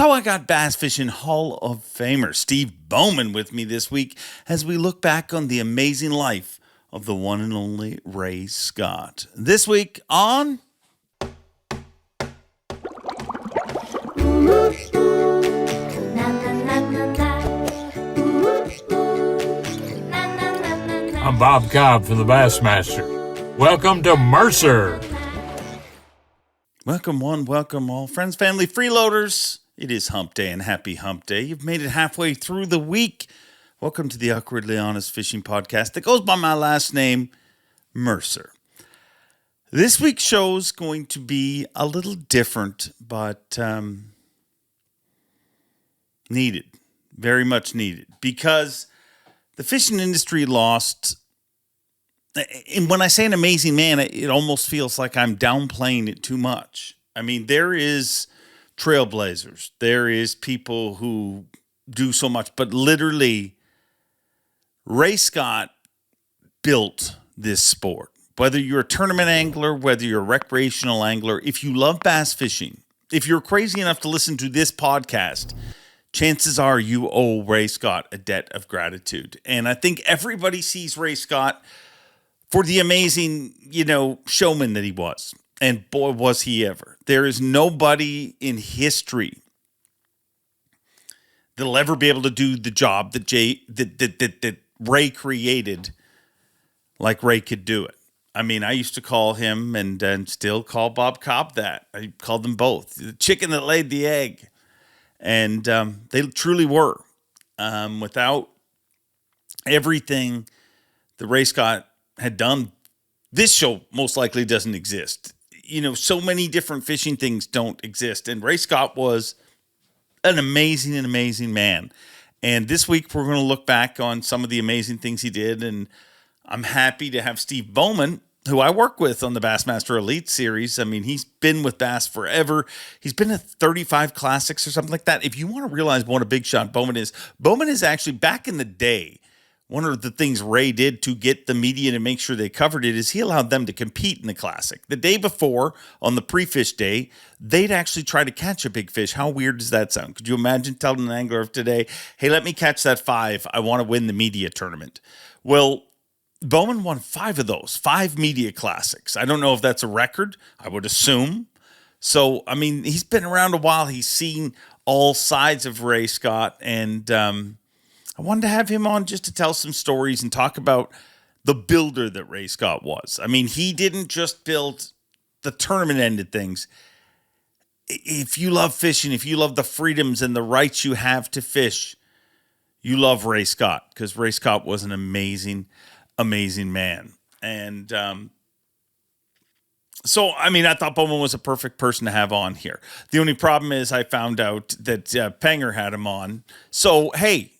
So I got Bass Fishing Hall of Famer Steve Bowman with me this week as we look back on the amazing life of the one and only Ray Scott. This week on... I'm Bob Cobb from the Bassmaster. Welcome to Mercer. Welcome one, welcome all. Friends, family, freeloaders. It is hump day and happy hump day. You've made it halfway through the week. Welcome to the Awkwardly Honest Fishing Podcast that goes by my last name, Mercer. This week's show is going to be a little different, but needed. Very much needed. Because the fishing industry lost... And when I say an amazing man, it almost feels like I'm downplaying it too much. I mean, there is trailblazers. There is people who do so much. But literally, Ray Scott built this sport. Whether you're a tournament angler, whether you're a recreational angler, if you love bass fishing, if you're crazy enough to listen to this podcast, chances are you owe Ray Scott a debt of gratitude. And I think everybody sees Ray Scott for the amazing, showman that he was. And boy, was he ever. There is nobody in history that'll ever be able to do the job that Ray created like Ray could do it. I mean, I used to call him and still call Bob Cobb that. I called them both. The chicken that laid the egg. And they truly were. Without everything that Ray Scott had done, this show most likely doesn't exist. So many different fishing things don't exist. And Ray Scott was an amazing man. And this week we're going to look back on some of the amazing things he did. And I'm happy to have Steve Bowman, who I work with on the Bassmaster Elite series. I mean, he's been with Bass forever. He's been at 35 Classics or something like that. If you want to realize what a big shot Bowman is actually, back in the day, one of the things Ray did to get the media to make sure they covered it is he allowed them to compete in the Classic. The day before, on the pre-fish day, they'd actually try to catch a big fish. How weird does that sound? Could you imagine telling an angler of today, hey, let me catch that 5. I want to win the media tournament. Well, Bowman won 5 of those, 5 media classics. I don't know if that's a record. I would assume. So, I mean, he's been around a while. He's seen all sides of Ray Scott. And I wanted to have him on just to tell some stories and talk about the builder that Ray Scott was. I mean, he didn't just build the tournament-ended things. If you love fishing, if you love the freedoms and the rights you have to fish, you love Ray Scott, because Ray Scott was an amazing man. And so, I mean, I thought Bowman was a perfect person to have on here. The only problem is I found out that Panger had him on. So, hey,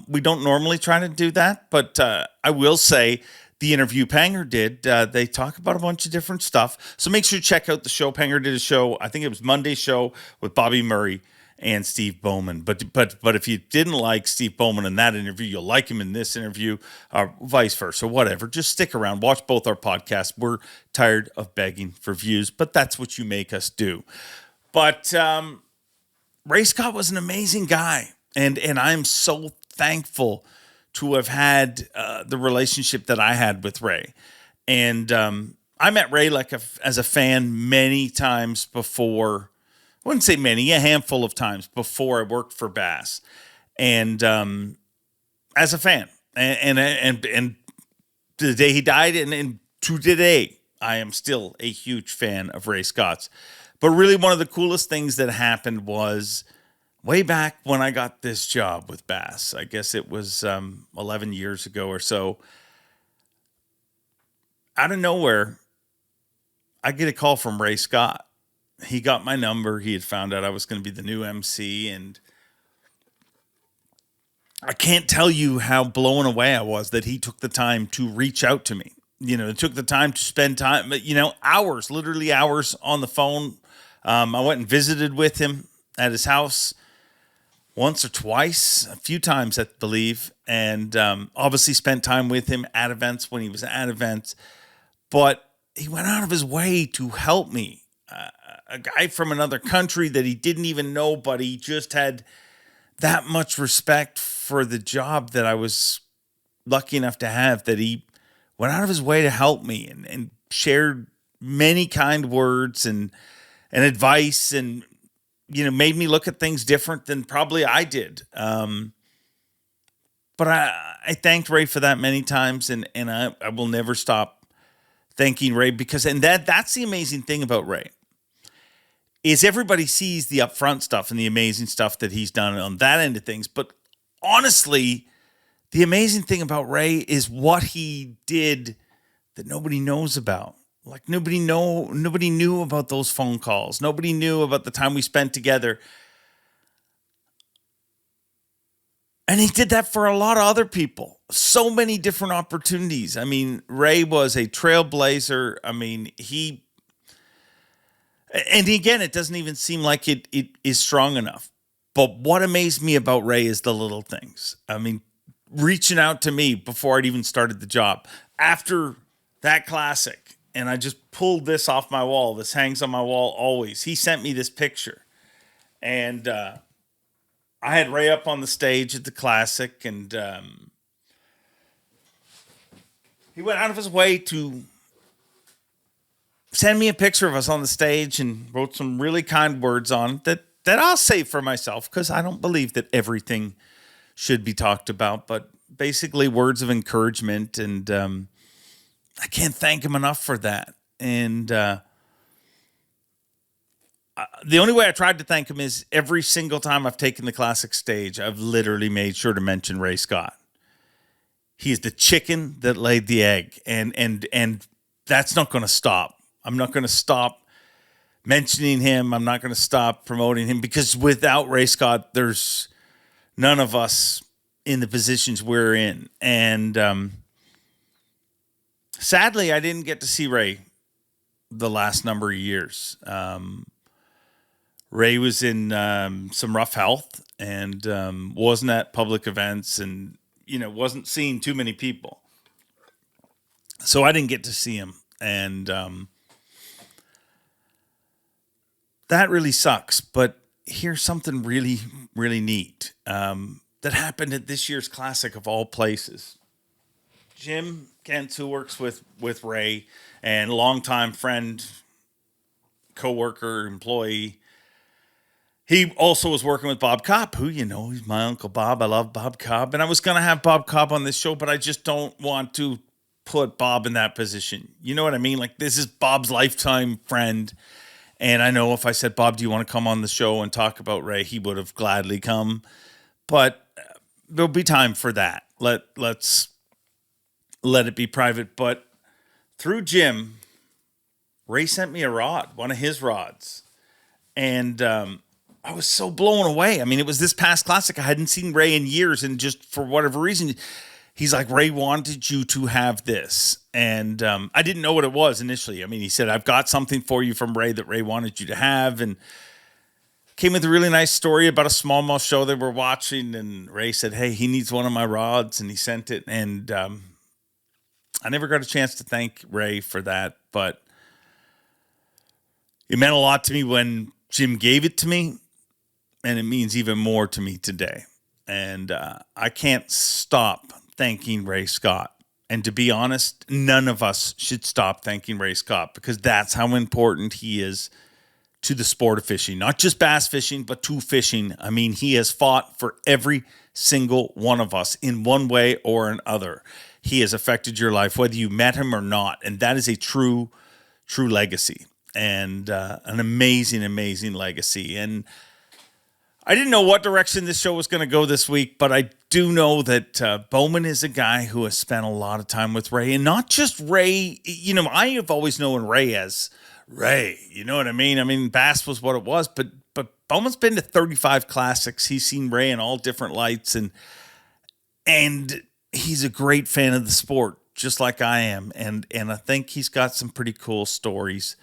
we don't normally try to do that, but I will say the interview Panger did, they talk about a bunch of different stuff. So make sure to check out the show. Panger did a show, I think it was Monday's show, with Bobby Murray and Steve Bowman. But if you didn't like Steve Bowman in that interview, you'll like him in this interview, or vice versa, whatever. Just stick around. Watch both our podcasts. We're tired of begging for views, but that's what you make us do. But Ray Scott was an amazing guy, and I'm so thankful to have had the relationship that I had with Ray. And I met Ray as a fan many times before. I wouldn't say many, a handful of times before I worked for Bass, and as a fan, and the day he died, and to today, I am still a huge fan of Ray Scott's. But really, one of the coolest things that happened was way back when I got this job with Bass. I guess it was 11 years ago or so. Out of nowhere, I get a call from Ray Scott. He got my number. He had found out I was going to be the new MC, and I can't tell you how blown away I was that he took the time to reach out to me. Took the time to spend time, hours, literally hours on the phone. I went and visited with him at his house once or twice, a few times, I believe, and obviously spent time with him at events when he was at events. But he went out of his way to help me. a guy from another country that he didn't even know, but he just had that much respect for the job that I was lucky enough to have, that he went out of his way to help me and shared many kind words and advice, and made me look at things different than probably I did. But I thanked Ray for that many times, and I will never stop thanking Ray, because that's the amazing thing about Ray, is everybody sees the upfront stuff and the amazing stuff that he's done on that end of things. But honestly, the amazing thing about Ray is what he did that nobody knows about. Like nobody knew about those phone calls. Nobody knew about the time we spent together. And he did that for a lot of other people. So many different opportunities. I mean, Ray was a trailblazer. I mean, and again, it doesn't even seem like it is strong enough. But what amazed me about Ray is the little things. I mean, reaching out to me before I'd even started the job. After that classic, and I just pulled this off my wall. This hangs on my wall always. He sent me this picture. And I had Ray up on the stage at the classic, and he went out of his way to send me a picture of us on the stage and wrote some really kind words on it that I'll save for myself, because I don't believe that everything should be talked about, but basically words of encouragement. And I can't thank him enough for that. And the only way I tried to thank him is every single time I've taken the classic stage, I've literally made sure to mention Ray Scott. He's the chicken that laid the egg, and that's not going to stop. I'm not going to stop mentioning him. I'm not going to stop promoting him, because without Ray Scott, there's none of us in the positions we're in. And sadly, I didn't get to see Ray the last number of years. Ray was in some rough health and wasn't at public events, and wasn't seeing too many people. So I didn't get to see him, and that really sucks. But here's something really, really neat that happened at this year's Classic of all places. Jim Kentz, who works with Ray, and longtime friend, co-worker, employee, he also was working with Bob Cobb, who, he's my Uncle Bob. I love Bob Cobb. And I was going to have Bob Cobb on this show, but I just don't want to put Bob in that position. You know what I mean? Like, this is Bob's lifetime friend. And I know if I said, Bob, do you want to come on the show and talk about Ray? He would have gladly come. But there'll be time for that. Let's let it be private. But through Jim, Ray sent me a rod, one of his rods. And I was so blown away. I mean, it was this past classic. I hadn't seen Ray in years, and just for whatever reason, he's like, Ray wanted you to have this. And I didn't know what it was initially. I mean, he said, I've got something for you from Ray that Ray wanted you to have. And came with a really nice story about a smallmouth show they were watching. And Ray said, hey, he needs one of my rods. And he sent it. And I never got a chance to thank Ray for that. But it meant a lot to me when Jim gave it to me. And it means even more to me today. And I can't stop thanking Ray Scott. And to be honest, none of us should stop thanking Ray Scott, because that's how important he is to the sport of fishing. Not just bass fishing, but to fishing. I mean, he has fought for every single one of us in one way or another. He has affected your life, whether you met him or not. And that is a true legacy, and an amazing, amazing legacy. And I didn't know what direction this show was going to go this week, but I do know that Bowman is a guy who has spent a lot of time with Ray, and not just Ray. I have always known Ray as Ray. You know what I mean? I mean, B.A.S.S was what it was, but Bowman's been to 35 classics. He's seen Ray in all different lights, and he's a great fan of the sport, just like I am. And I think he's got some pretty cool stories.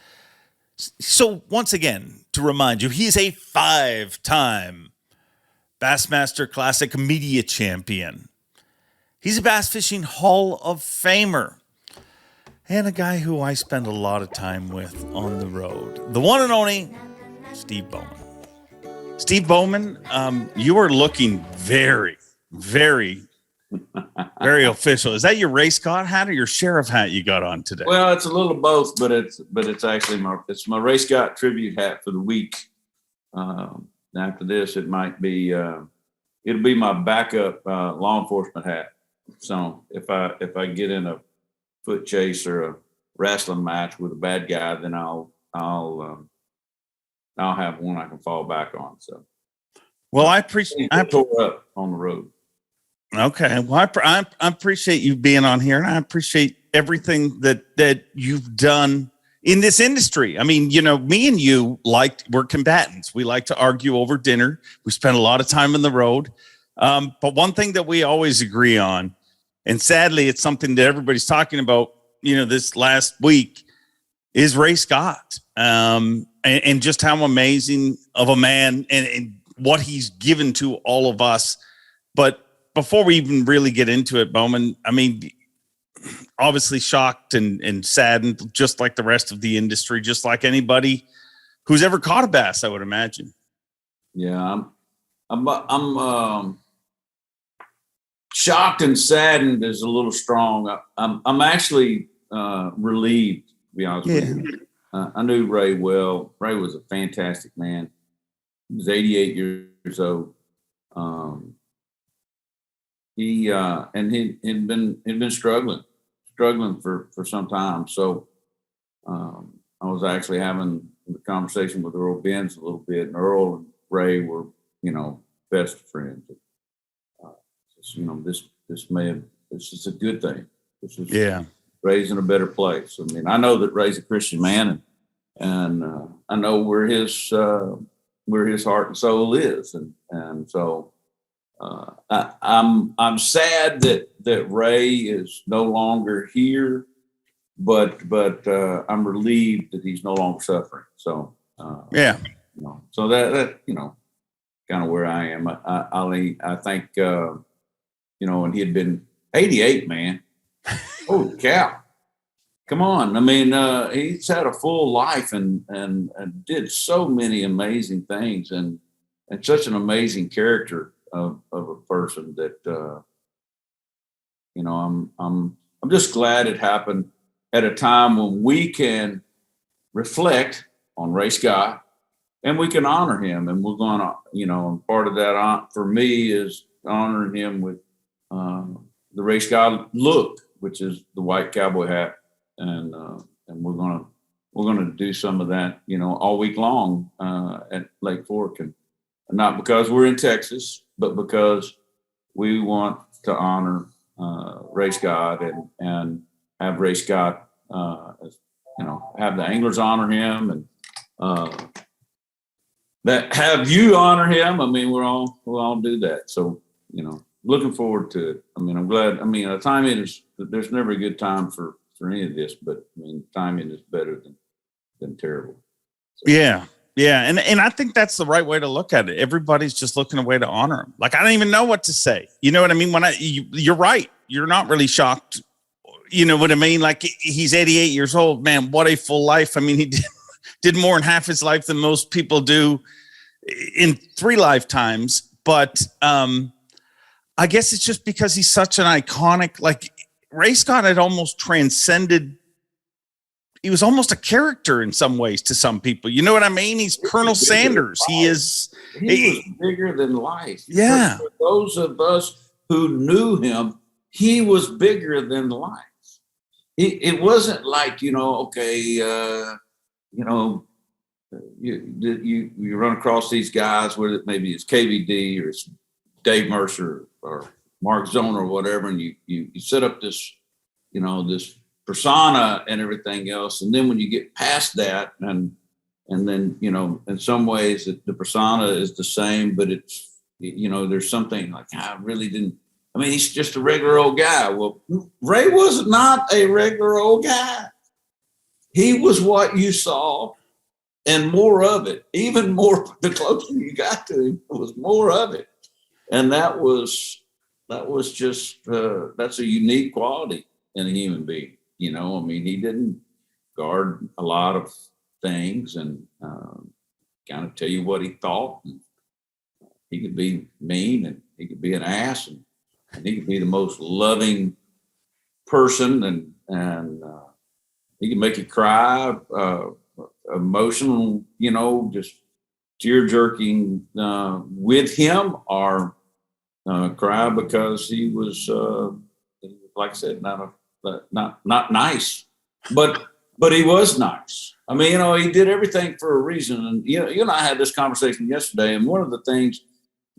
So once again, to remind you, he is a 5-time Bassmaster Classic media champion. He's a Bass Fishing Hall of Famer. and a guy who I spend a lot of time with on the road, the one and only Steve Bowman. Steve Bowman, you are looking very, very, very official. Is that your race god hat or your sheriff hat you got on today? Well, it's a little of both, but it's actually my race god tribute hat for the week. After this, it might be it'll be my backup law enforcement hat. So if I get in a foot chase or a wrestling match with a bad guy, then I'll have one I can fall back on. So, well, I appreciate tore up on the road. Okay, well, I appreciate you being on here, and I appreciate everything that you've done in this industry. I mean, me and you we're combatants. We like to argue over dinner. We spend a lot of time on the road. But one thing that we always agree on, and sadly, it's something that everybody's talking about, this last week, is Ray Scott, and just how amazing of a man and what he's given to all of us. But before we even really get into it, Bowman, I mean, obviously shocked and saddened, just like the rest of the industry, just like anybody who's ever caught a bass, I would imagine. Yeah, I'm shocked and saddened is a little strong. I'm actually relieved, to be honest with you. I knew Ray well. Ray was a fantastic man. He was 88 years old. He'd been struggling for some time. So I was actually having the conversation with Earl Benz a little bit, and Earl and Ray were, best friends. This is a good thing. This is Ray's in a better place. I mean, I know that Ray's a Christian man, and I know where his heart and soul is, and so I'm sad that Ray is no longer here, but I'm relieved that he's no longer suffering. So so that kind of where I am. I think and he had been 88, man. Holy cow. Come on. I mean, he's had a full life and did so many amazing things and such an amazing character of a person that, I'm just glad it happened at a time when we can reflect on Ray Scott and we can honor him. And we're going to, and part of that for me is honoring him with the Ray Scott look, which is the white cowboy hat. And we're going to do some of that, all week long at Lake Fork, and not because we're in Texas, but because we want to honor Ray Scott and have Ray Scott, have the anglers honor him and that have you honor him. I mean, we'll all do that. So, looking forward to it. I mean, I'm glad. I mean, there's never a good time for any of this, but I mean, timing is better than terrible. So. Yeah. And I think that's the right way to look at it. Everybody's just looking a way to honor him. Like, I don't even know what to say. You know what I mean? You're right. You're not really shocked. You know what I mean? Like, he's 88 years old, man. What a full life. I mean, he did more in half his life than most people do in 3 lifetimes. But I guess it's just because he's such an iconic, like, Ray Scott had almost transcended. He was almost a character in some ways to some people. You know what I mean? He's Colonel Sanders. He was bigger than life. Yeah. For those of us who knew him, he was bigger than life. It wasn't like, you run across these guys, whether maybe it's KVD or it's Dave Mercer or Mark Zone or whatever, and you set up this, this persona and everything else. And then when you get past that and then, in some ways the persona is the same, but it's, there's something like, I really didn't, I mean, he's just a regular old guy. Well, Ray was not a regular old guy. He was what you saw and more of it, even more, the closer you got to him, it was more of it. And that was just, that's a unique quality in a human being. You know, I mean, he didn't guard a lot of things and kind of tell you what he thought. And he could be mean and he could be an ass and he could be the most loving person and he can make you cry, emotional, you know, just tear jerking with him, or cry because he was, like I said, not nice, but he was nice. I mean, you know, he did everything for a reason. And you and I had this conversation yesterday, and one of the things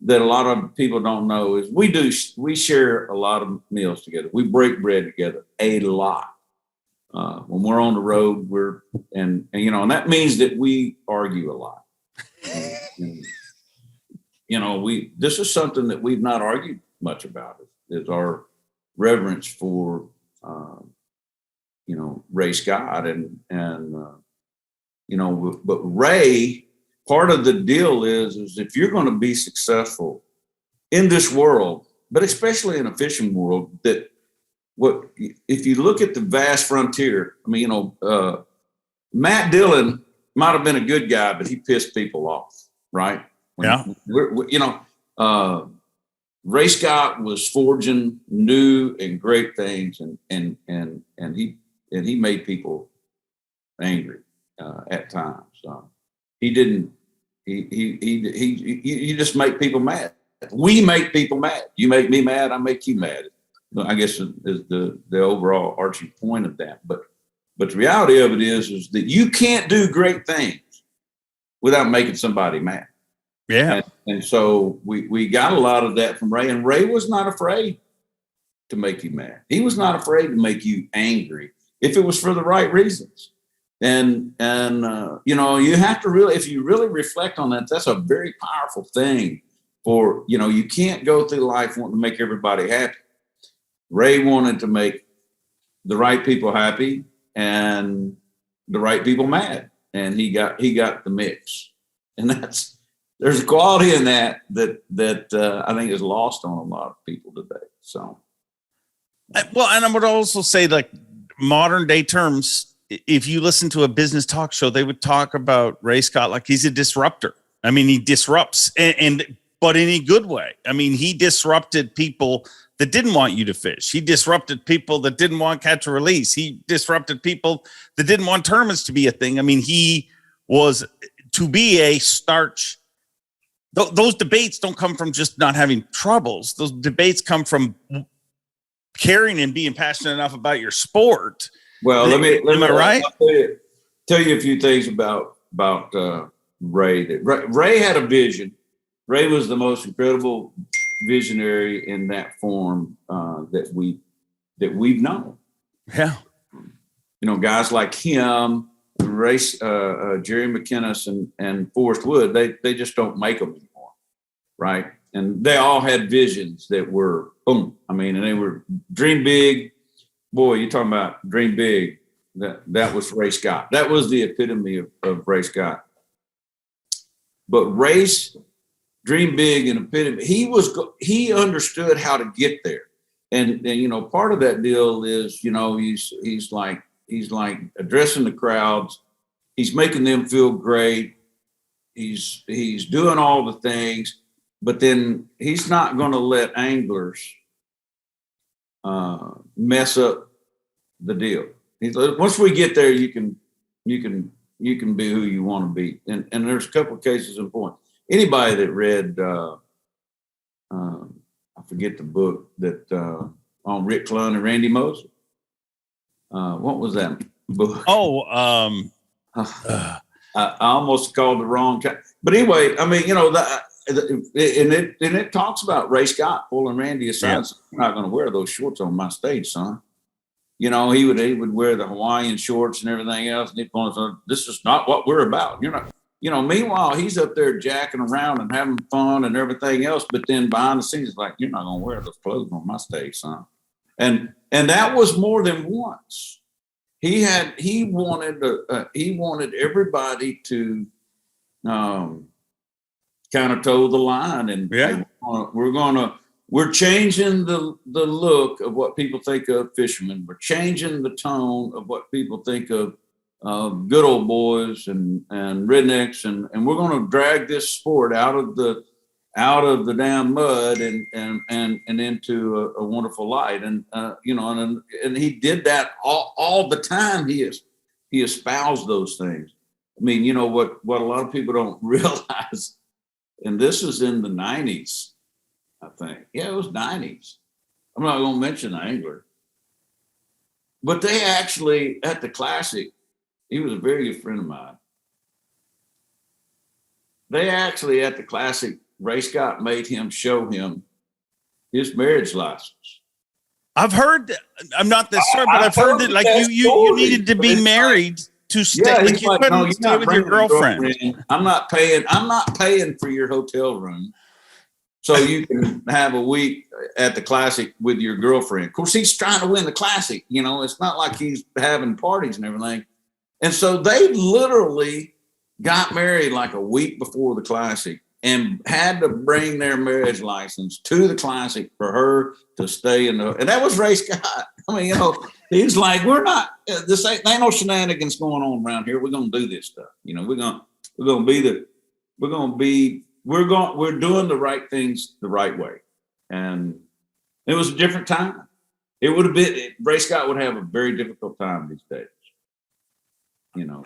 that a lot of people don't know is we share a lot of meals together. We break bread together a lot. When we're on the road, and you know, and that means that we argue a lot. And, you know, this is something that we've not argued much about. Is our reverence for, you know, Ray Scott and you know, but Ray, part of the deal is if you're going to be successful in this world, but especially in a fishing world, that if you look at the vast frontier, I mean, you know, Matt Dillon might have been a good guy, but he pissed people off, right? You know, Ray Scott was forging new and great things, and he made people angry at times. He didn't. He just make people mad. We make people mad. You make me mad, I make you mad. I guess is the overall arching point of that. But the reality of it is that you can't do great things without making somebody mad. Yeah. And so we got a lot of that from Ray, and Ray was not afraid to make you mad. He was not afraid to make you angry if it was for the right reasons. And you know, you have to really, if you really reflect on that, that's a very powerful thing. For, you know, you can't go through life wanting to make everybody happy. Ray wanted to make the right people happy and the right people mad, and he got the mix. And there's a quality in that I think is lost on a lot of people today. So, well, and I would also say, like, modern day terms, if you listen to a business talk show, they would talk about Ray Scott like he's a disruptor. I mean, he disrupts, but in a good way. I mean, he disrupted people that didn't want you to fish. He disrupted people that didn't want catch and release. He disrupted people that didn't want tournaments to be a thing. I mean, he was to be a starch. Those debates don't come from just not having troubles. Those debates come from caring and being passionate enough about your sport. Well, let me am I right? Tell you a few things about Ray. Ray had a vision. Ray was the most incredible visionary in that form that we've known. Yeah. You know, guys like him, Ray, Jerry McInnes and Forrest Wood, they just don't make them anymore, right? And they all had visions that were boom. I mean, and they were dream big. Boy, you're talking about dream big. That was Ray Scott. That was the epitome of Ray Scott. But Ray's dream big and epitome, he understood how to get there. And you know, part of that deal is, you know, he's like addressing the crowds. He's making them feel great. He's doing all the things, but then he's not going to let anglers mess up the deal. Once we get there, you can be who you want to be. And there's a couple of cases in point. Anybody that read, I forget the book that on Rick Clunn and Randy Moser. What was that book? I almost called the wrong guy. But anyway, I mean, you know, and it talks about Ray Scott pulling Randy aside. Yeah. So I'm not going to wear those shorts on my stage, son. You know, he would wear the Hawaiian shorts and everything else. And he'd point, this is not what we're about. You're not. You know, meanwhile, he's up there jacking around and having fun and everything else. But then behind the scenes, like, you're not going to wear those clothes on my stage, son. And that was more than once. He wanted everybody to kind of toe the line, and we're gonna we're changing the look of what people think of fishermen. We're changing the tone of what people think of good old boys and rednecks, and we're going to drag this sport out of the damn mud and into a wonderful light. And and he did that all the time. He espoused those things. I mean, you know what a lot of people don't realize, and this is in the 90s, I think. Yeah, it was 90s. I'm not going to mention Angler, but they actually at the Classic. He was a very good friend of mine. They actually at the Classic, Ray Scott made him show him his marriage license. I've heard. I'm not this sure, but I've heard that like you needed to be married to stay. Yeah, like you couldn't stay with your girlfriend. I'm not paying for your hotel room, so you can have a week at the Classic with your girlfriend. Of course, he's trying to win the Classic. You know, it's not like he's having parties and everything. And so they literally got married like a week before the Classic and had to bring their marriage license to the Classic for her to stay in and that was Ray Scott. I mean, you know, he's like, we're not, this ain't no shenanigans going on around here. We're going to do this stuff. You know, we're doing the right things the right way. And it was a different time. It would have been, Ray Scott would have a very difficult time these days. You know,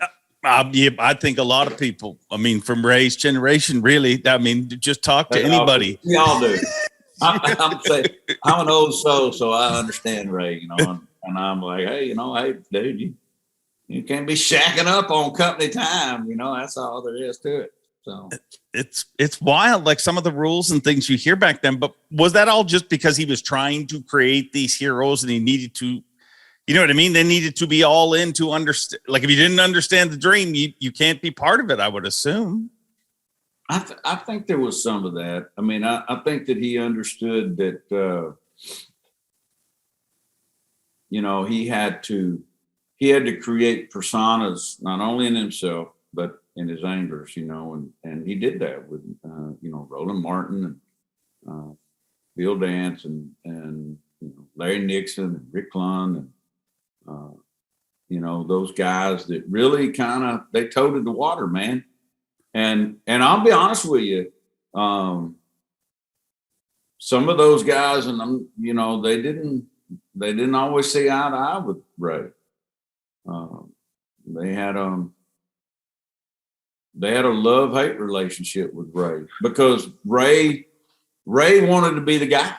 yeah, I think a lot of people, I mean, from Ray's generation, really, I mean, just talk to anybody. We all do. I'm saying, I'm an old soul, so I understand Ray, you know, and I'm like, hey, dude, you can't be shacking up on company time. You know, that's all there is to it. So it's wild, like some of the rules and things you hear back then. But was that all just because he was trying to create these heroes and he needed to, you know what I mean? They needed to be all in to understand. Like if you didn't understand the dream, you can't be part of it, I would assume. I think there was some of that. I mean, I think that he understood that, you know, he had to create personas, not only in himself, but in his anglers, you know, and he did that with, you know, Roland Martin and Bill Dance and you know, Larry Nixon and Rick Clunn and, you know, those guys that really they toted the water, man. And I'll be honest with you, some of those guys, and you know, they didn't always see eye to eye with Ray. They had a love-hate relationship with Ray because Ray wanted to be the guy,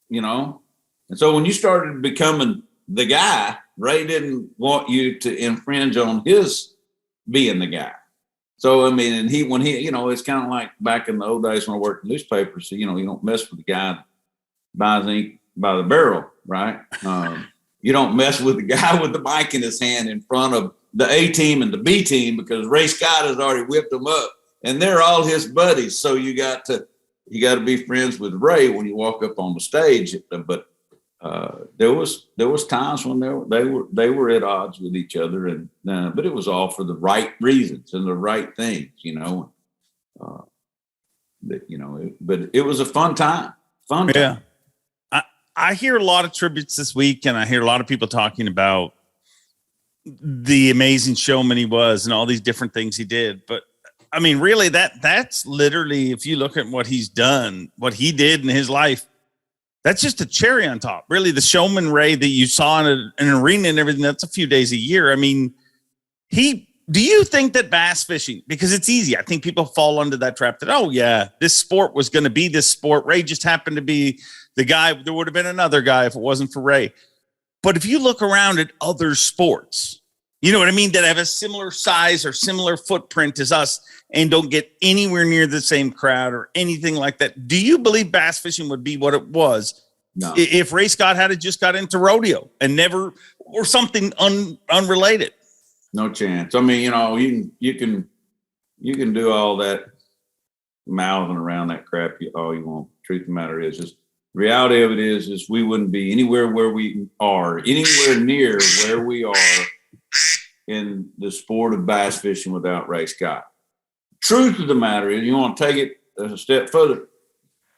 you know. And so when you started becoming the guy, Ray didn't want you to infringe on his being the guy. So, I mean, and when he, you know, it's kind of like back in the old days when I worked in newspapers, so, you know, you don't mess with the guy that buys ink by the barrel, right? You don't mess with the guy with the mic in his hand in front of the A team and the B team because Ray Scott has already whipped them up and they're all his buddies. So you got to be friends with Ray when you walk up on the stage. But there was times when they were at odds with each other, and but it was all for the right reasons and the right things, you know. But it was a fun time. Yeah, I hear a lot of tributes this week, and I hear a lot of people talking about the amazing showman he was and all these different things he did. But I mean, really, that's literally, if you look at what he's done, what he did in his life. That's just a cherry on top. Really, the showman Ray that you saw in an arena and everything, that's a few days a year. I mean, do you think that bass fishing, because it's easy, I think people fall under that trap that, oh, yeah, this sport was going to be this sport. Ray just happened to be the guy. There would have been another guy if it wasn't for Ray. But if you look around at other sports, you know what I mean, that have a similar size or similar footprint as us and don't get anywhere near the same crowd or anything like that. Do you believe bass fishing would be what it was if Ray Scott had just got into rodeo and never, or something unrelated? No chance. I mean, you know, you can do all that mouthing around that crap all you want. Truth of the matter is the reality of it is we wouldn't be anywhere near where we are in the sport of bass fishing without Ray Scott. Truth of the matter is, you want to take it a step further,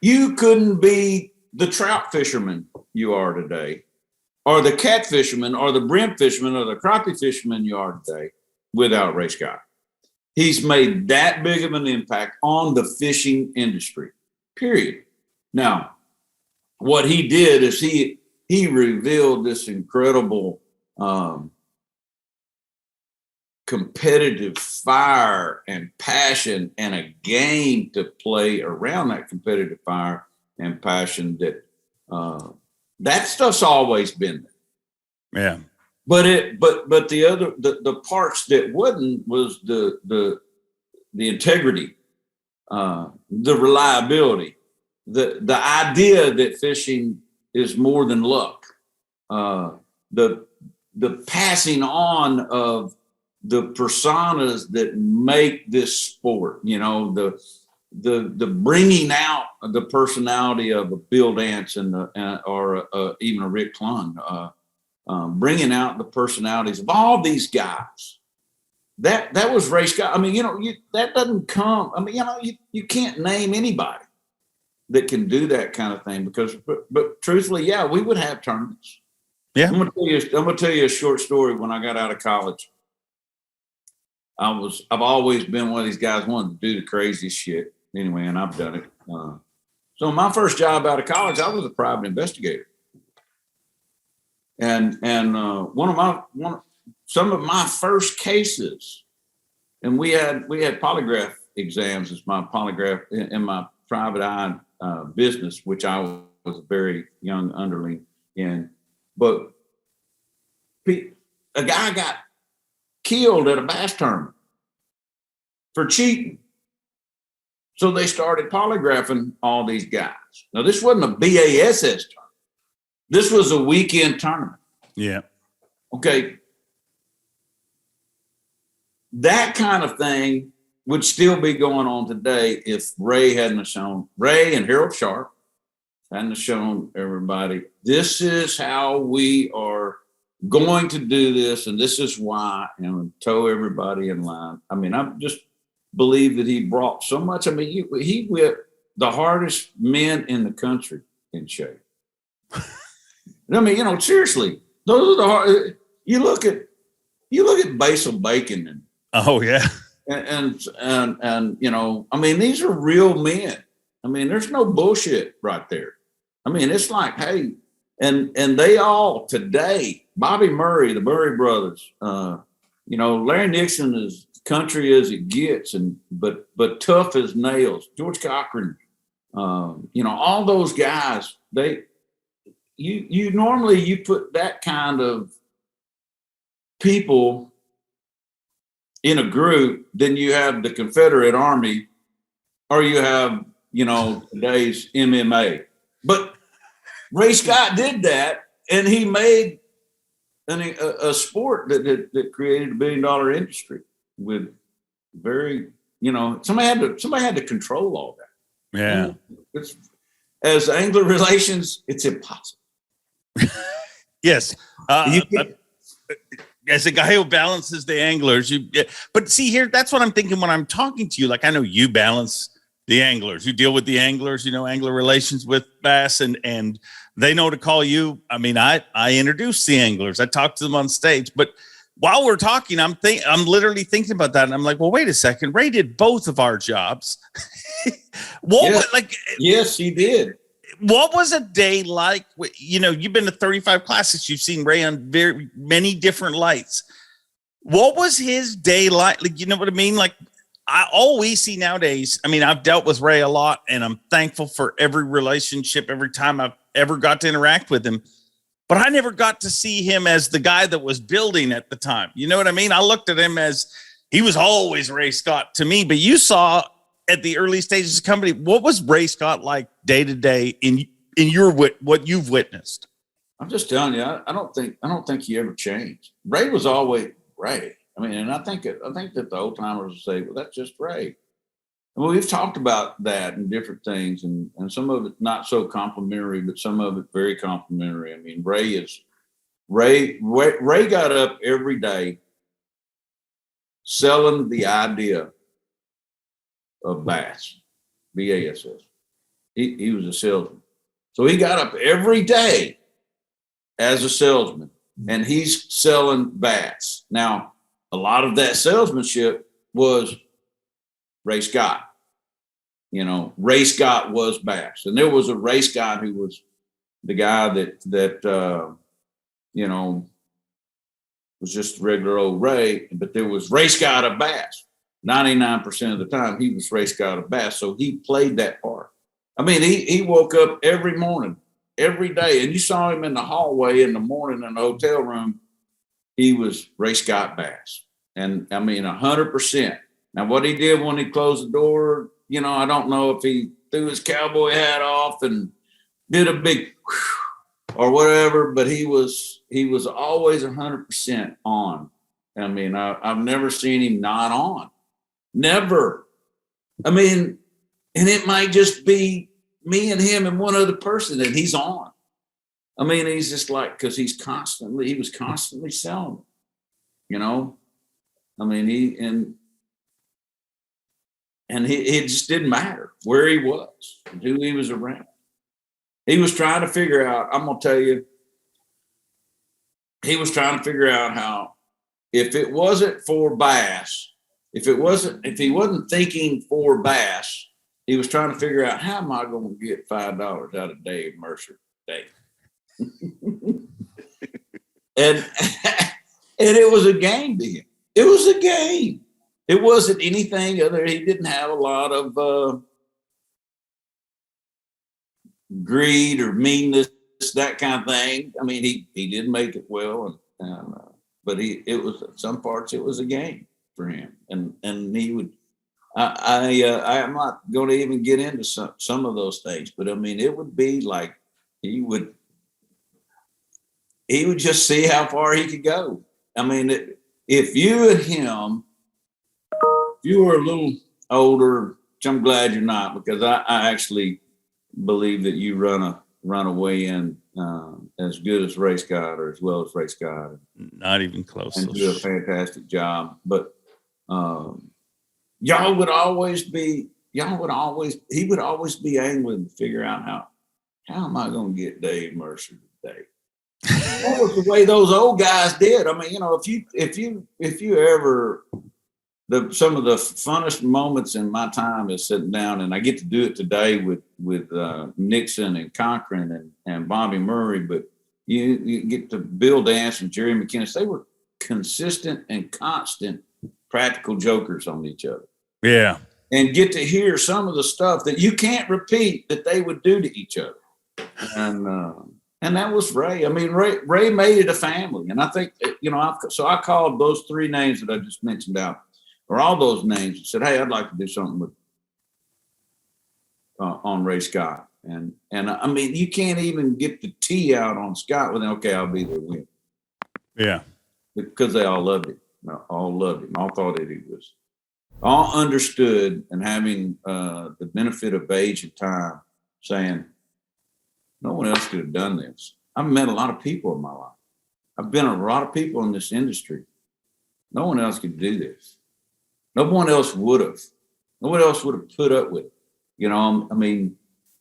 you couldn't be the trout fisherman you are today, or the cat fisherman, or the brim fisherman, or the crappie fisherman you are today without Ray Scott. He's made that big of an impact on the fishing industry, period. Now, what he did is he revealed this incredible competitive fire and passion and a game to play around that competitive fire and passion that stuff's always been there. Yeah. But the parts that wouldn't was the integrity, the reliability, the idea that fishing is more than luck, the passing on of the personas that make this sport, the bringing out the personality of a Bill Dance or even a Rick Clunn, bringing out the personalities of all these guys. That was Ray Scott. I mean, that doesn't come. I mean, you can't name anybody that can do that kind of thing but truthfully, yeah, we would have tournaments. Yeah. I'm gonna tell you a short story. When I got out of college, I've always been one of these guys wanted to do the craziest shit anyway, and I've done it. So my first job out of college, I was a private investigator. And some of my first cases, and we had polygraph exams as my polygraph in my private eye business, which I was a very young underling in. But a guy got killed at a bass tournament for cheating. So they started polygraphing all these guys. Now, this wasn't a B.A.S.S tournament. This was a weekend tournament. Yeah. Okay. That kind of thing would still be going on today if Ray and Harold Sharp hadn't shown everybody, this is how we are going to do this, and this is why, and toe everybody in line. I mean, I just believe that he brought so much. I mean, he whipped the hardest men in the country in shape. I mean, seriously, those are the hard. You look at Basil Bacon and oh yeah, and I mean, these are real men. I mean, there's no bullshit right there. I mean, it's like, hey, and they all today, Bobby Murray, the Murray brothers, Larry Nixon is country as it gets, but tough as nails. George Cochran, all those guys, you normally put that kind of people in a group, then you have the Confederate Army, or you have, today's MMA. But Ray Scott did that, and he made a sport that created $1 billion industry with very, somebody had to control all that. Yeah. As angler relations, it's impossible. Yes. As a guy who balances the anglers, but see here, that's what I'm thinking when I'm talking to you. Like, I know you balance the anglers, you deal with the anglers, angler relations with Bass, and they know to call you. I mean, I introduce the anglers, I talk to them on stage, but while we're talking, I'm literally thinking about that, and I'm like, well, wait a second, Ray did both of our jobs. Yes, he did. What was a day like? You've been to 35 classes. You've seen Ray on very many different lights. What was his day like? Like, you know what I mean? Like, all we see nowadays, I mean, I've dealt with Ray a lot, and I'm thankful for every relationship, every time I've ever got to interact with him. But I never got to see him as the guy that was building at the time. You know what I mean? I looked at him as he was always Ray Scott to me, but you saw at the early stages of the company, what was Ray Scott like day to day in your what you've witnessed? I'm just telling you, I don't think he ever changed. Ray was always Ray. I mean, and I think that the old timers will say, well, that's just Ray. Well, we've talked about that and different things, and some of it not so complimentary, but some of it very complimentary. I mean, Ray got up every day selling the idea of B.A.S.S. B.A.S.S. He was a salesman. So he got up every day as a salesman, and he's selling bats. Now, a lot of that salesmanship was Ray Scott. You know, Ray Scott was B.A.S.S. And there was a Ray Scott who was the guy that you know, was just regular old Ray, but there was Ray Scott of B.A.S.S. 99% of the time, he was Ray Scott of B.A.S.S. So he played that part. I mean, he woke up every morning, every day, and you saw him in the hallway in the morning in the hotel room. He was Ray Scott B.A.S.S. And I mean, 100%. Now, what he did when he closed the door, you know, I don't know if he threw his cowboy hat off and did a big or whatever, but he was always 100% on. I mean, I've never seen him not on. Never. I mean, and it might just be me and him and one other person and he's on. I mean, he's just like, because he was constantly selling, you know. I mean, it just didn't matter where he was and who he was around. He was trying to figure out, I'm going to tell you, he was trying to figure out how, if it wasn't for B.A.S.S., if he wasn't thinking for B.A.S.S., he was trying to figure out, how am I going to get $5 out of Dave Mercer today? and it was a game to him. It was a game. It wasn't anything other. He didn't have a lot of greed or meanness, that kind of thing. I mean, he did make it well, but it was some parts. It was a game for him, and he would. I'm not going to even get into some of those things, but I mean, it would be like he would just see how far he could go. I mean, if you and him, if you were a little older, which I'm glad you're not, because I actually believe that you run away in as good as Ray Scott or as well as Ray Scott. Not even close. And do a fantastic job. But he would always be angling to figure out how am I going to get Dave Mercer today? That was the way those old guys did. I mean, you know, if you ever, some of the funnest moments in my time is sitting down, and I get to do it today with Nixon and Cochran and Bobby Murray, but you get to Bill Dance and Jerry McInnes. They were consistent and constant practical jokers on each other. Yeah. And get to hear some of the stuff that you can't repeat that they would do to each other. And that was Ray. I mean, Ray made it a family. And I think, you know, so I called those three names that I just mentioned out, or all those names, and said, hey, I'd like to do something with on Ray Scott. And I mean, you can't even get the T out on Scott without, okay, I'll be there with him. Yeah. Because they all loved him. All loved him. All thought that he was. All understood, and having the benefit of age and time, saying, no one else could have done this. I've met a lot of people in my life. I've been a lot of people in this industry. No one else could do this. No one else would have. No one else would have put up with it. You know, I mean,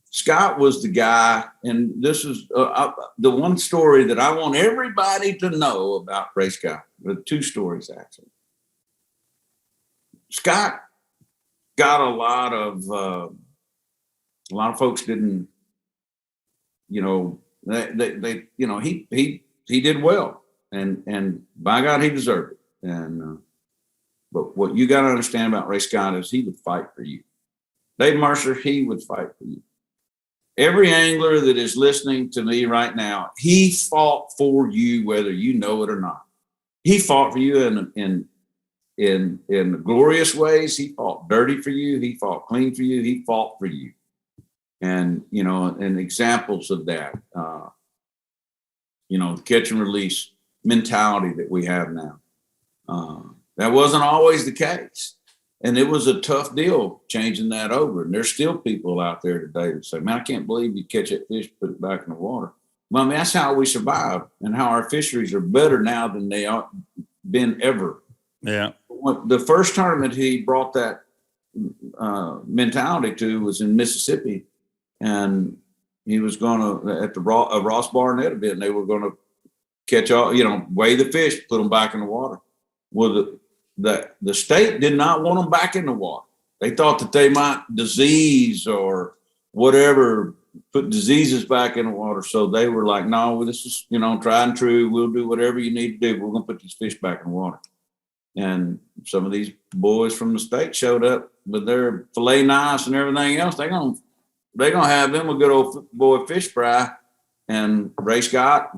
Scott was the guy, and this is the one story that I want everybody to know about Ray Scott. The two stories, actually. Scott got a lot of folks didn't, you know, they you know, he did well, and by God, he deserved it. And but what you got to understand about Ray Scott is he would fight for you. Dave Mercer, he would fight for you. Every angler that is listening to me right now, he fought for you, whether you know it or not. He fought for you in the glorious ways. He fought dirty for you. He fought clean for you. He fought for you. And, you know, and examples of that, you know, the catch and release mentality that we have now. That wasn't always the case. And it was a tough deal changing that over. And there's still people out there today that say, man, I can't believe you catch that fish, put it back in the water. Well, I mean, that's how we survive, and how our fisheries are better now than they are been ever. Yeah. The first tournament he brought that mentality to was in Mississippi. And he was going to, at the Ross Barnett event, they were going to catch all, weigh the fish, put them back in the water. Well, the state did not want them back in the water. They thought that they might disease or whatever, put diseases back in the water. So they were like, no, this is, tried and true. We'll do whatever you need to do. We're going to put these fish back in the water. And some of these boys from the state showed up with their filet knives and everything else. They're going to have them a good old boy fish fry. And Ray Scott,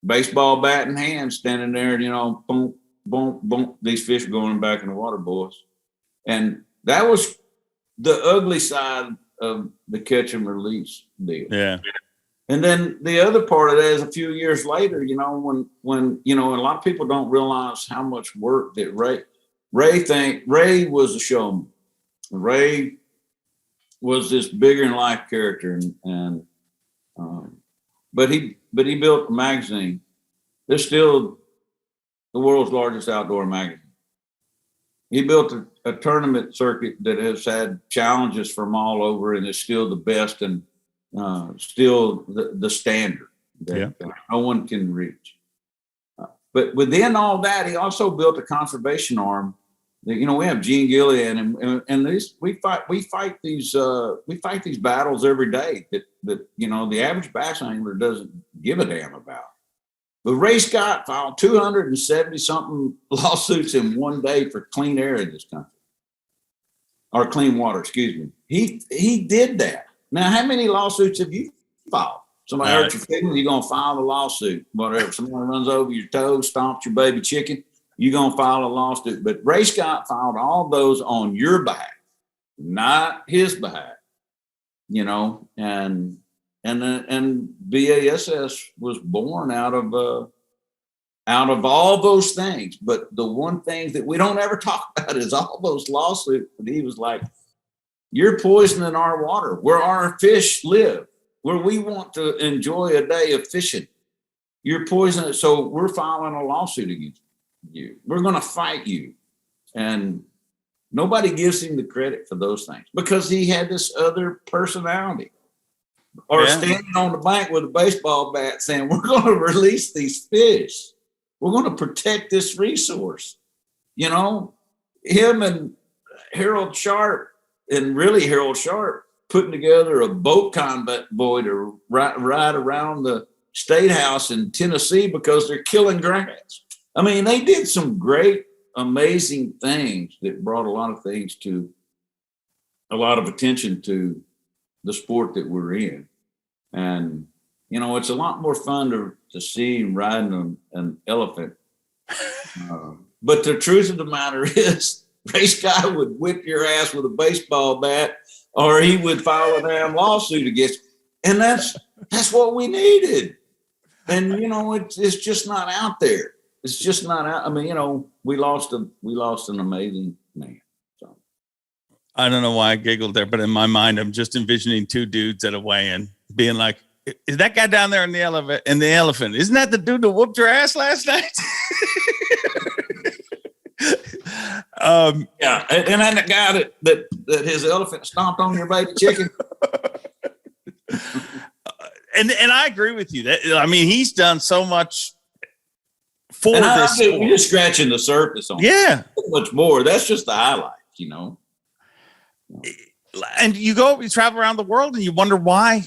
baseball bat in hand, standing there, boom, boom, boom. These fish are going back in the water, boys. And that was the ugly side of the catch and release deal. Yeah. And then the other part of that is a few years later, when a lot of people don't realize how much work that Ray was a showman. Ray was this bigger than life character, but he built a magazine. It's still the world's largest outdoor magazine. He built a tournament circuit that has had challenges from all over and is still the best and still the standard that no one can reach. But within all that, he also built a conservation arm. We have Gene Gillian, and we fight these battles every day that the average bass angler doesn't give a damn about. But Ray Scott filed 270 something lawsuits in one day for clean air in this country, or clean water, excuse me. He did that. Now, how many lawsuits have you filed? Somebody hurt your feelings, you're gonna file a lawsuit. Whatever, someone runs over your toes, stomps your baby chicken, you're gonna file a lawsuit. But Ray Scott filed all those on your behalf, not his behalf. And B.A.S.S. was born out of all those things. But the one thing that we don't ever talk about is all those lawsuits. But he was like, you're poisoning our water, where our fish live, where we want to enjoy a day of fishing. You're poisoning it. So we're filing a lawsuit against you. We're going to fight you. And nobody gives him the credit for those things because he had this other personality. Or standing on the bank with a baseball bat saying, we're going to release these fish. We're going to protect this resource. Him and Harold Sharp, and really Harold Sharp, putting together a boat convoy to ride around the state house in Tennessee because they're killing grass. I mean, they did some great, amazing things that brought a lot of attention to the sport that we're in. And, it's a lot more fun to see him riding an elephant. But the truth of the matter is, Ray Scott would whip your ass with a baseball bat, or he would file a damn lawsuit against you. And that's what we needed. And, it's just not out there. It's just not out. I mean, we lost an amazing man. I don't know why I giggled there, but in my mind, I'm just envisioning two dudes at a weigh-in being like, is that guy down there in the elephant? Isn't that the dude that whooped your ass last night? Yeah. And then the guy that his elephant stomped on your baby chicken. And I agree with you. He's done so much for this. We're just scratching the surface on it. So much more. That's just the highlight, And you travel around the world and you wonder why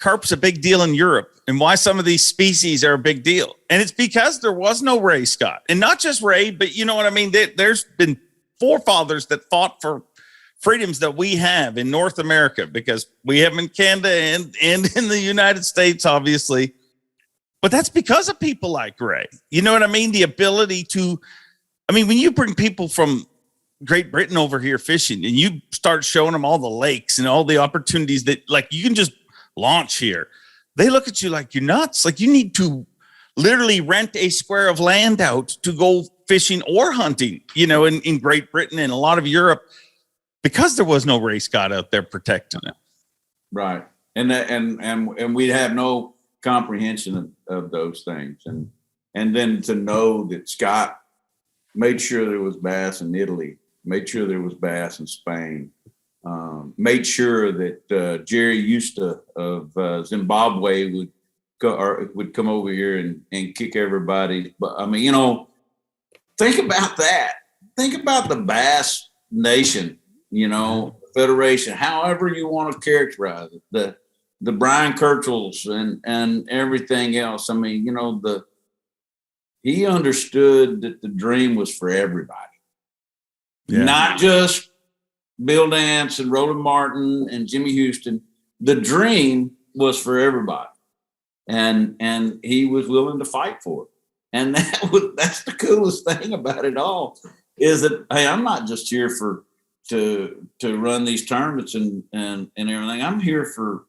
carp's a big deal in Europe and why some of these species are a big deal. And it's because there was no Ray Scott, and not just Ray, but you know what I mean? There's been forefathers that fought for freedoms that we have in North America, because we have in Canada and in the United States, obviously. But that's because of people like Ray. You know what I mean? The ability to, when you bring people from Great Britain over here fishing and you start showing them all the lakes and all the opportunities that you can just launch here, they look at you like you're nuts. Like you need to literally rent a square of land out to go fishing or hunting, in Great Britain and a lot of Europe, because there was no Ray Scott out there protecting it. Right. And we'd have no comprehension of those things. And then to know that Scott made sure there was bass in Italy, made sure there was bass in Spain, made sure that Jerry Eusta of Zimbabwe would come over here and kick everybody. But I mean, think about that. Think about the B.A.S.S nation, federation, however you want to characterize it. The Brian Kirchels and everything else. I mean, he understood that the dream was for everybody, not just Bill Dance and Roland Martin and Jimmy Houston. The dream was for everybody, and he was willing to fight for it. And that's the coolest thing about it all, is that, hey, I'm not just here to run these tournaments and everything. I'm here for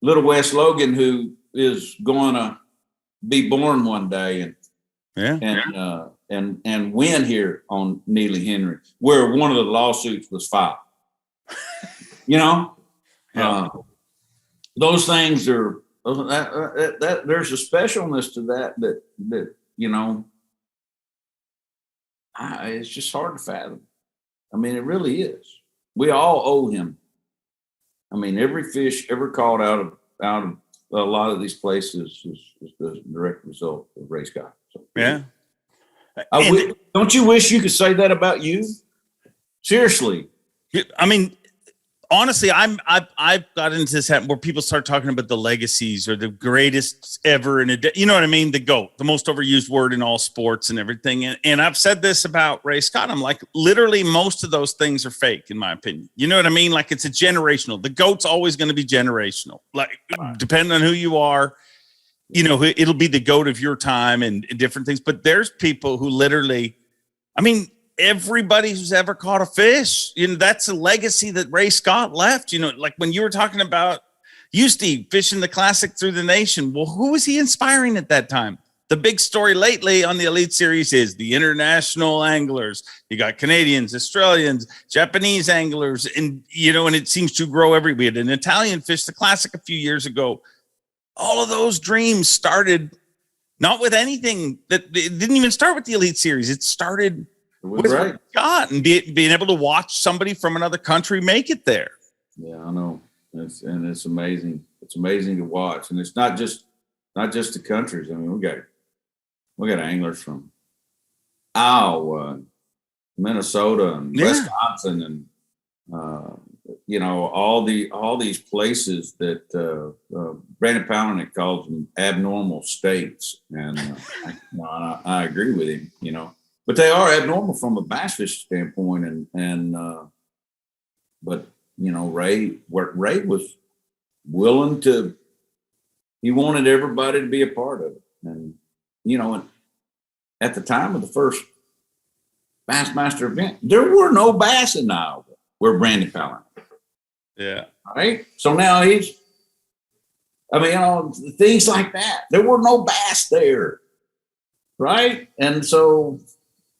little Wes Logan, who is going to be born one day and win here on Neely Henry, where one of the lawsuits was filed. Those things are that there's a specialness to that it's just hard to fathom. I mean, it really is. We all owe him. I mean, every fish ever caught out of a lot of these places is the direct result of Ray Scott. So, yeah. Don't you wish you could say that about you? Seriously. I mean, honestly, I've got into this where people start talking about the legacies or the greatest ever in a day. You know what I mean? The GOAT, the most overused word in all sports and everything. And I've said this about Ray Scott. I'm like, literally, most of those things are fake, in my opinion. You know what I mean? Like, it's a generational. The GOAT's always going to be generational. Like, depending on who you are, it'll be the GOAT of your time and different things. But there's people who literally, I mean, everybody who's ever caught a fish, that's a legacy that Ray Scott left. Like when you were talking about you, Steve, fishing the Classic through the nation. Well, who was he inspiring at that time? The big story lately on the Elite Series is the international anglers. You got Canadians, Australians, Japanese anglers, and and it seems to grow every. We had an Italian fish the Classic a few years ago. All of those dreams started not with anything it didn't even start with the Elite Series. It started with right. God and being able to watch somebody from another country make it there. Yeah, I know. It's amazing. It's amazing to watch. And it's not just the countries. I mean, we got anglers from Iowa, Minnesota, and Wisconsin, and all these places that Brandon Palaniuk calls them abnormal states, and I agree with him. But they are abnormal from a bass fish standpoint, but Ray was willing to. He wanted everybody to be a part of it, and at the time of the first Bassmaster event, there were no bass in Iowa where Brandon Palaniuk. Yeah. Right. So now things like that. There were no bass there. Right. And so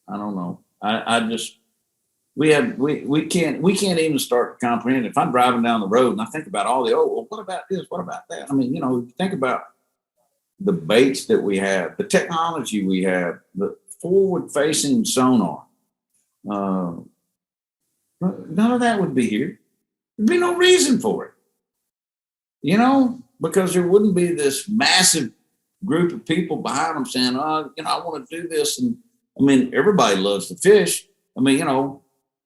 I don't know. We can't even start to comprehend. If I'm driving down the road and I think about what about this? What about that? I mean, think about the baits that we have, the technology we have, the forward-facing sonar. None of that would be here. There'd be no reason for it, because there wouldn't be this massive group of people behind them saying, I want to do this. And I mean, everybody loves to fish. I mean,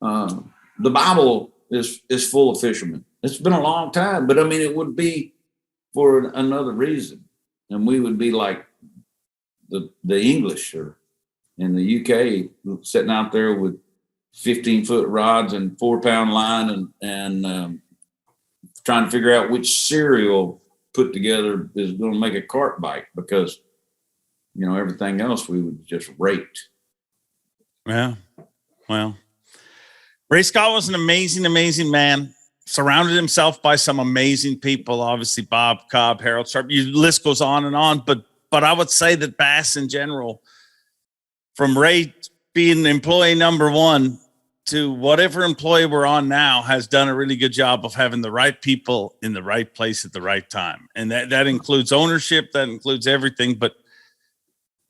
the Bible is full of fishermen. It's been a long time, but I mean, it would be for another reason. And we would be like the English or in the UK sitting out there with 15-foot rods and 4-pound line and trying to figure out which cereal put together is going to make a carp bite, because everything else we would just rate. Yeah. Well, Ray Scott was an amazing man. Surrounded himself by some amazing people. Obviously, Bob Cobb, Harold Sharp. The list goes on and on. But I would say that Bass in general, from Ray being employee number one to whatever employee we're on now, has done a really good job of having the right people in the right place at the right time. And that includes ownership. That includes everything. But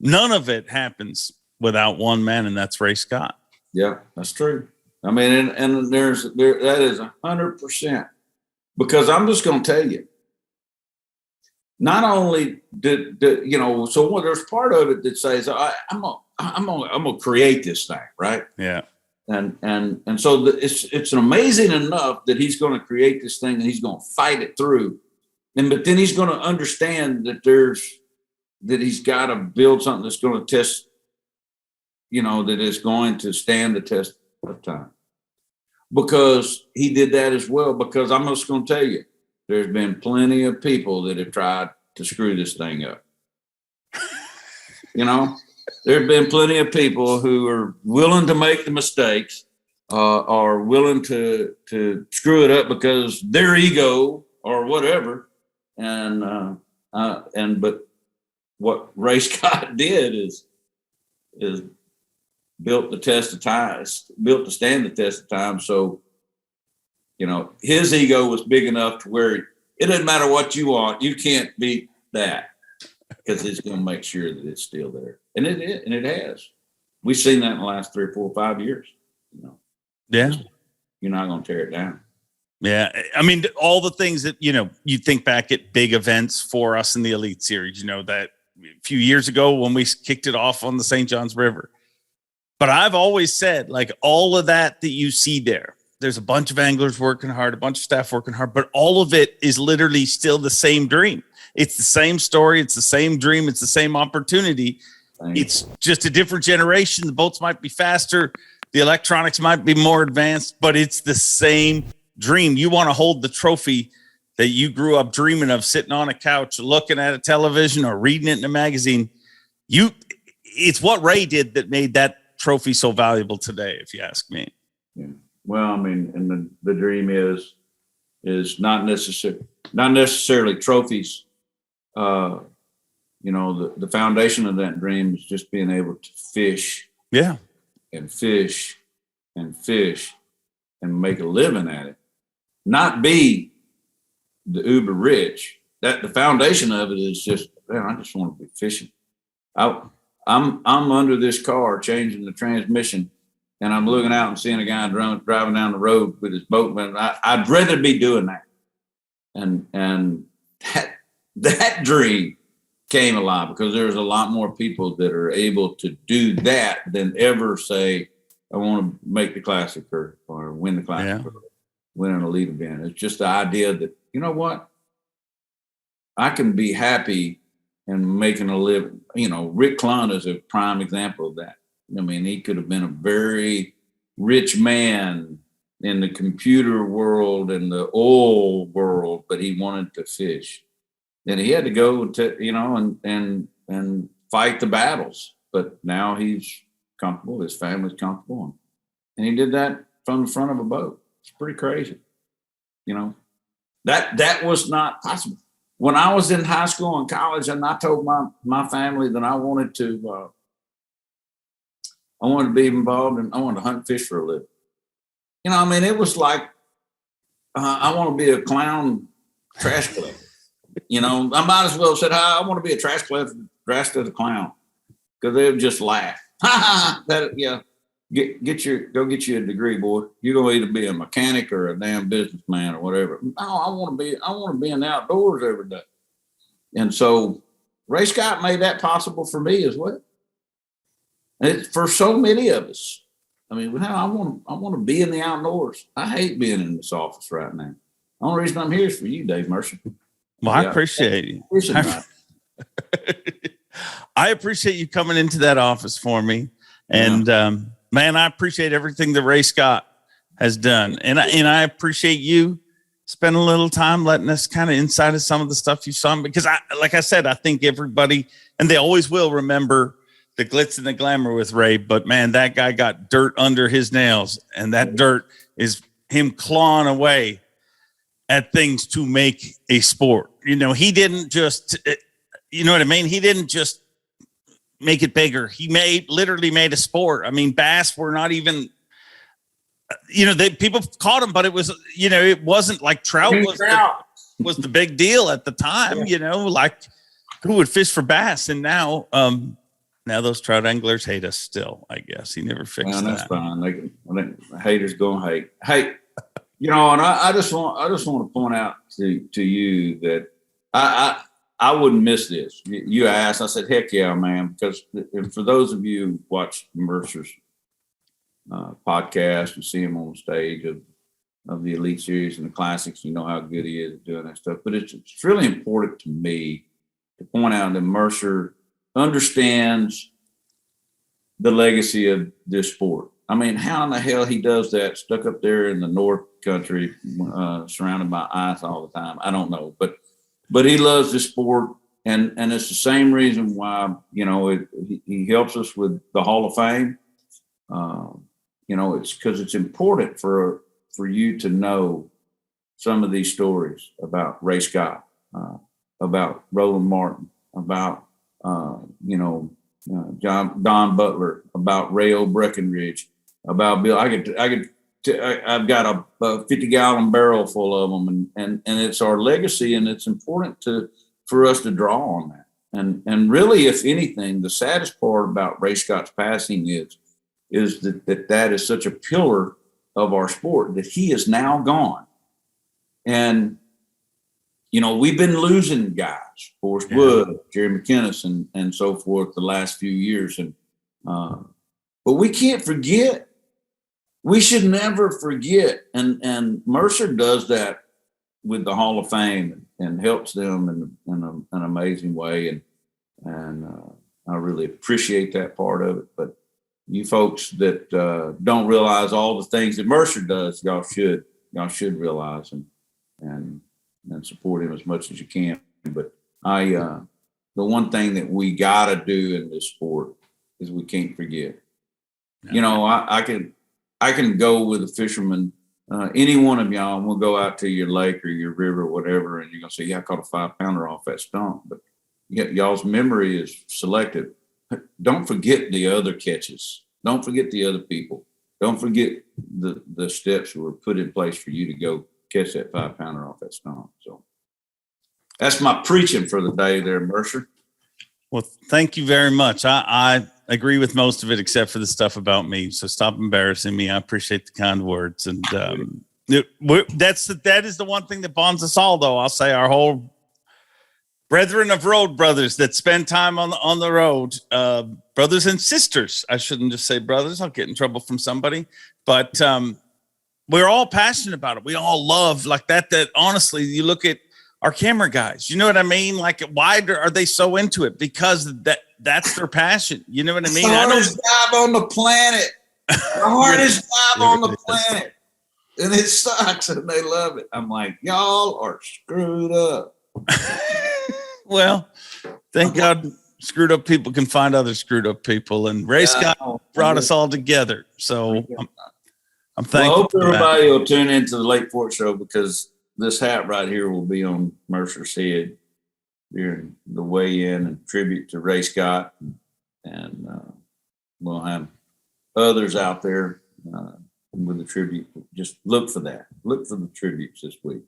none of it happens without one man, and that's Ray Scott. Yeah, that's true. I mean, and that is 100%. Because I'm just going to tell you, not only did so there's part of it that says I'm gonna create this thing, right? Yeah. And so it's amazing enough that he's going to create this thing and he's going to fight it through, but then he's going to understand that he's got to build something that's going to test, that is going to stand the test of time. Because he did that as well. Because I'm just going to tell you, there's been plenty of people that have tried to screw this thing up. There have been plenty of people who are willing to make the mistakes, are willing to screw it up because their ego or whatever. But what Ray Scott did is built to stand the test of time. So, his ego was big enough to where it doesn't matter what you want, you can't beat that, because it's going to make sure that it's still there. And it has. We've seen that in the last 3 or 4 or 5 years. Yeah. You're not going to tear it down. Yeah. I mean, all the things that, you think back at big events for us in the Elite Series, that a few years ago when we kicked it off on the St. Johns River. But I've always said, like, all of that you see there's a bunch of anglers working hard, a bunch of staff working hard, but all of it is literally still the same dream. It's the same story. It's the same dream. It's the same opportunity. It's just a different generation. The boats might be faster. The electronics might be more advanced, but it's the same dream. You want to hold the trophy that you grew up dreaming of, sitting on a couch, looking at a television or reading it in a magazine. It's what Ray did that made that trophy so valuable today, if you ask me. Yeah. Well, I mean, and the dream is not necessarily trophies. The foundation of that dream is just being able to fish. Yeah. And fish and fish and make a living at it. Not be the uber rich. That the foundation of it is just, man, I just want to be fishing. I'm under this car changing the transmission, and I'm looking out and seeing a guy driving down the road with his boat. Man, I'd rather be doing that. And that dream came alive because there's a lot more people that are able to do that than ever say, I want to make the classic or win the classic or win an elite event. It's just the idea that, you know what? I can be happy and making a living. Rick Clunn is a prime example of that. I mean, he could have been a very rich man in the computer world and the oil world, but he wanted to fish. And he had to go to, and fight the battles. But now he's comfortable. His family's comfortable. And he did that from the front of a boat. It's pretty crazy. That was not possible. When I was in high school and college, and I told my family that I wanted to be involved and I wanted to hunt and fish for a living. It was like, I want to be a clown trash collector. I might as well have said, I want to be a trash collector dressed as a clown, because they would just laugh. Go get you a degree, boy. You're going to either be a mechanic or a damn businessman or whatever. No, I want to be in the outdoors every day. And so Ray Scott made that possible for me as well. And it's for so many of us. I mean, I want to be in the outdoors. I hate being in this office right now. The only reason I'm here is for you, Dave Mercer. Well, I appreciate you. I appreciate you coming into that office for me. And, man, I appreciate everything that Ray Scott has done. And I appreciate you spending a little time letting us kind of inside of some of the stuff you saw. Because like I said, I think everybody, and they always will remember the glitz and the glamour with Ray. But, man, that guy got dirt under his nails. And that dirt is him clawing away at things to make a sport. He didn't just, you know what I mean? He didn't just make it bigger. He literally made a sport. I mean, bass were not even, people caught them, but it was, it wasn't like trout was the big deal at the time, like who would fish for bass. And now, Now those trout anglers hate us still, I guess. He never fixed That's that. fine. I think haters gonna hate. Hey, and I just want to point out to you that I wouldn't miss this. You asked, I said, heck yeah, man, because for those of you who watch Mercer's podcast, you see him on stage of the Elite Series and the Classics, you know how good he is at doing that stuff. But it's really important to me to point out that Mercer understands the legacy of this sport. I mean, how in the hell he does that stuck up there in the North Country, surrounded by ice all the time? I don't know, but he loves this sport, and it's the same reason why he helps us with the Hall of Fame. It's because it's important for you to know some of these stories about Ray Scott, about Roland Martin, about Don Butler, about Ray Breckenridge, about Bill. I've got a 50-gallon barrel full of them, and it's our legacy, and it's important for us to draw on that. And really, if anything, the saddest part about Ray Scott's passing is that is such a pillar of our sport that he is now gone. And we've been losing guys, Forrest Wood, Jerry McInnes, and so forth the last few years. And but we can't forget. We should never forget. And Mercer does that with the Hall of Fame and helps them in an amazing way. And I really appreciate that part of it. But you folks that don't realize all the things that Mercer does, y'all should realize and support him as much as you can. But the one thing that we got to do in this sport is we can't forget. I can go with a fisherman, any one of y'all, and we'll go out to your lake or your river or whatever, and you're going to say, yeah, I caught a 5-pounder off that stump. But y'all's memory is selective. Don't forget the other catches. Don't forget the other people. Don't forget the steps that were put in place for you to go catch that 5-pounder off that stump. So that's my preaching for the day there, Mercer. Well, thank you very much. I agree with most of it except for the stuff about me. So stop embarrassing me. I appreciate the kind words. And that is the one thing that bonds us all, though. I'll say our whole brethren of road brothers that spend time on the road, brothers and sisters. I shouldn't just say brothers. I'll get in trouble from somebody. But we're all passionate about it. We all love like that honestly, you look at our camera guys, you know what I mean? Like, why are they so into it? Because that's their passion. You know what I mean? The hardest job on the planet. The hardest job on the planet. And it sucks and they love it. I'm like, y'all are screwed up. Well, thank God screwed up people can find other screwed up people. And Ray Scott brought us all together. So I'm thankful. Well, I hope everybody will tune into the Lake Fork Show, because this hat right here will be on Mercer's head during the weigh-in and tribute to Ray Scott. And we'll have others out there with the tribute. Just look for that. Look for the tributes this week.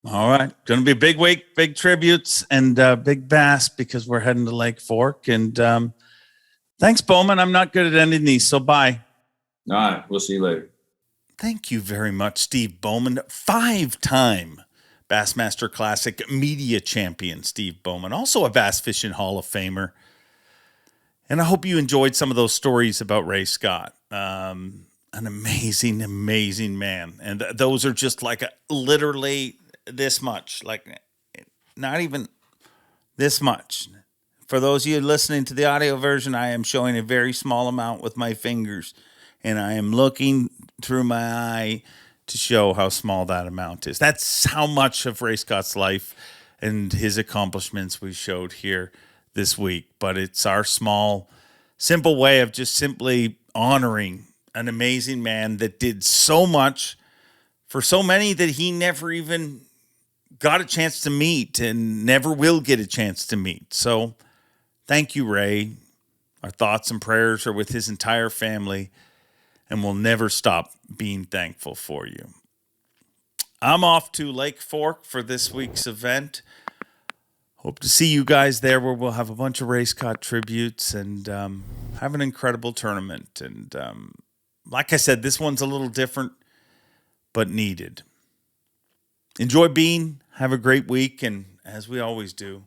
All right. Going to be a big week, big tributes, and big bass, because we're heading to Lake Fork. And thanks, Bowman. I'm not good at ending these, so bye. All right. We'll see you later. Thank you very much, Steve Bowman. 5-time Bassmaster Classic media champion, Steve Bowman. Also a Bass Fishing Hall of Famer. And I hope you enjoyed some of those stories about Ray Scott. An amazing, amazing man. And those are just like literally this much. Like not even this much. For those of you listening to the audio version, I am showing a very small amount with my fingers. And I am looking through my eye to show how small that amount is. That's how much of Ray Scott's life and his accomplishments we showed here this week. But it's our small, simple way of just simply honoring an amazing man that did so much for so many that he never even got a chance to meet and never will get a chance to meet. So thank you, Ray. Our thoughts and prayers are with his entire family, and we'll never stop being thankful for you. I'm off to Lake Fork for this week's event. hope to see you guys there, where we'll have a bunch of race car tributes and have an incredible tournament. And like I said, this one's a little different, but needed. Enjoy Bean. Have a great week. And as we always do,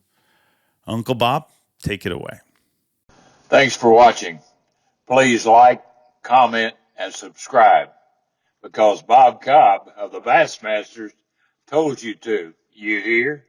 Uncle Bob, take it away. Thanks for watching. Please like, comment, and subscribe, because Bob Cobb of the Bassmasters told you to. You hear?